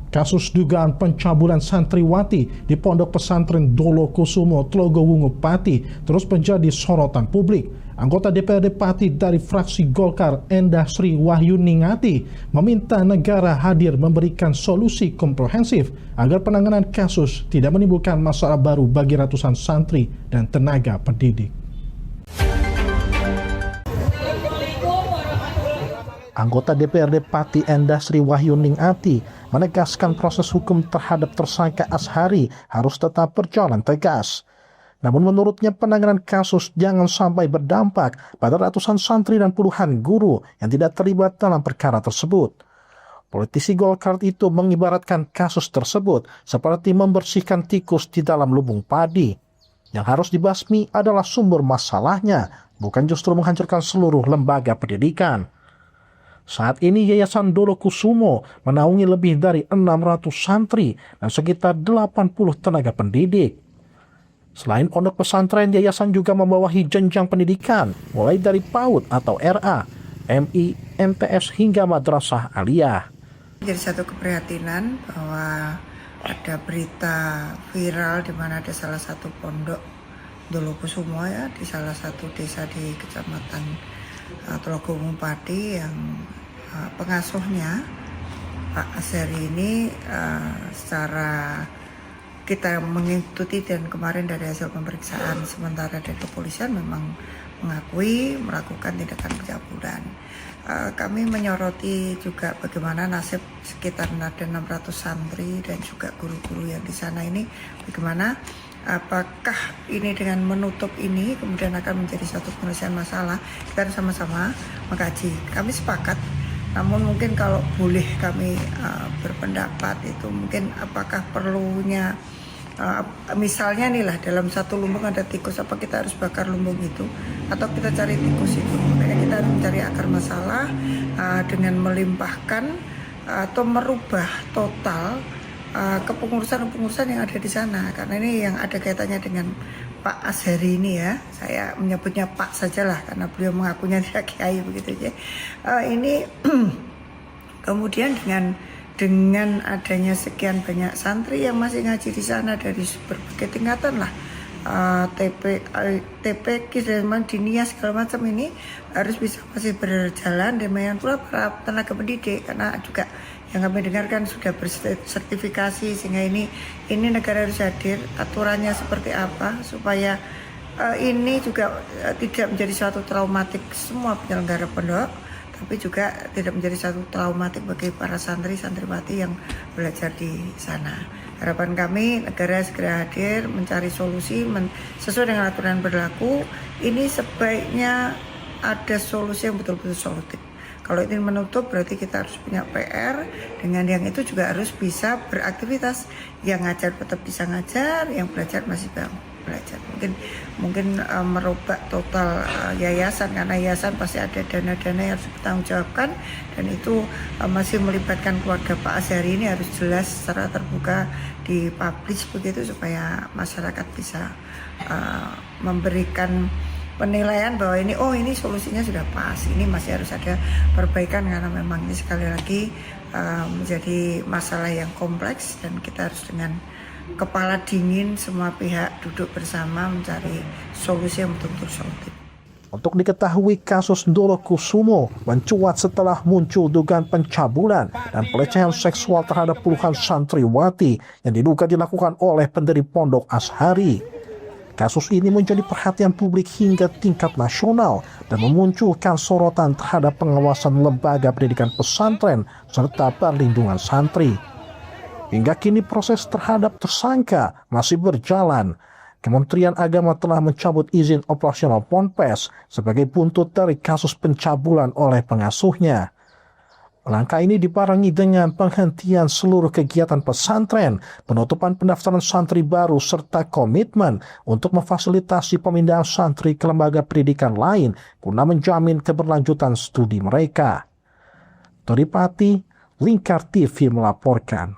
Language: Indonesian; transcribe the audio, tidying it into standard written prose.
Kasus dugaan pencabulan santriwati di Pondok Pesantren Dolokusumo, Tlogowungu, Pati terus menjadi sorotan publik. Anggota DPRD Pati dari fraksi Golkar, Endah Sri Wahyuningati, meminta negara hadir memberikan solusi komprehensif agar penanganan kasus tidak menimbulkan masalah baru bagi ratusan santri dan tenaga pendidik. Anggota DPRD Pati Endah Sri Wahyuningati menegaskan proses hukum terhadap tersangka Azhari harus tetap berjalan tegas. Namun menurutnya penanganan kasus jangan sampai berdampak pada ratusan santri dan puluhan guru yang tidak terlibat dalam perkara tersebut. Politisi Golkar itu mengibaratkan kasus tersebut seperti membersihkan tikus di dalam lubung padi. Yang harus dibasmi adalah sumber masalahnya, bukan justru menghancurkan seluruh lembaga pendidikan. Saat ini Yayasan Dolokusumo menaungi lebih dari 600 santri dan sekitar 80 tenaga pendidik. Selain pondok pesantren, yayasan juga membawahi jenjang pendidikan mulai dari PAUD atau RA, MI, MTS hingga madrasah aliyah. Jadi satu keprihatinan bahwa ada berita viral di mana ada salah satu pondok Dolokusumo ya di salah satu desa di Kecamatan Tlogowungu Pati yang pengasuhnya Pak Azhari ini secara kita mengikuti dan kemarin dari hasil pemeriksaan sementara dari kepolisian memang mengakui melakukan tindakan pencabulan. Kami menyoroti juga bagaimana nasib sekitar ada 600 santri dan juga guru-guru yang di sana ini, bagaimana apakah ini dengan menutup ini kemudian akan menjadi satu penyelesaian masalah. Kita harus sama-sama mengkaji. Kami sepakat, namun mungkin kalau boleh kami berpendapat itu mungkin apakah perlunya misalnya nih lah dalam satu lumbung ada tikus, apa kita harus bakar lumbung itu atau kita cari tikus itu. Makanya kita harus mencari akar masalah dengan melimpahkan atau merubah total kepengurusan yang ada di sana, karena ini yang ada kaitannya dengan Pak Azhari ini ya, saya menyebutnya Pak sajalah karena beliau mengakunya tidak kiai begitu aja. Ini kemudian dengan adanya sekian banyak santri yang masih ngaji di sana dari berbagai tingkatan lah, TPQ dan dinia segala macam ini harus bisa masih berjalan. Demikian pula para tenaga pendidik, karena juga yang kami dengarkan sudah bersertifikasi, sehingga ini negara harus hadir, aturannya seperti apa supaya ini juga tidak menjadi suatu traumatik semua penyelenggara pondok, tapi juga tidak menjadi satu traumatik bagi para santriwati yang belajar di sana. Harapan kami negara segera hadir mencari solusi sesuai dengan aturan berlaku. Ini sebaiknya ada solusi yang betul-betul solutif. Kalau ini menutup berarti kita harus punya PR, dengan yang itu juga harus bisa beraktivitas. Yang ngajar tetap bisa ngajar, yang belajar masih belajar. Mungkin merubah total yayasan, karena yayasan pasti ada dana-dana yang harus dipertanggungjawabkan, dan itu masih melibatkan keluarga Pak Azhari. Ini harus jelas secara terbuka dipublish begitu supaya masyarakat bisa memberikan penilaian bahwa ini solusinya sudah pas, ini masih harus ada perbaikan, karena memang ini sekali lagi menjadi masalah yang kompleks dan kita harus dengan kepala dingin semua pihak duduk bersama mencari solusi yang betul-betul solutif. Untuk diketahui, kasus Dolokusumo mencuat setelah muncul dugaan pencabulan dan pelecehan seksual terhadap puluhan santriwati yang diduga dilakukan oleh pendiri pondok Azhari. Kasus ini menjadi perhatian publik hingga tingkat nasional dan memunculkan sorotan terhadap pengawasan lembaga pendidikan pesantren serta perlindungan santri. Hingga kini proses terhadap tersangka masih berjalan. Kementerian Agama telah mencabut izin operasional Ponpes sebagai buntut dari kasus pencabulan oleh pengasuhnya. Langkah ini dibarengi dengan penghentian seluruh kegiatan pesantren, penutupan pendaftaran santri baru, serta komitmen untuk memfasilitasi pemindahan santri ke lembaga pendidikan lain guna menjamin keberlanjutan studi mereka. Dari Pati, Lingkar TV melaporkan.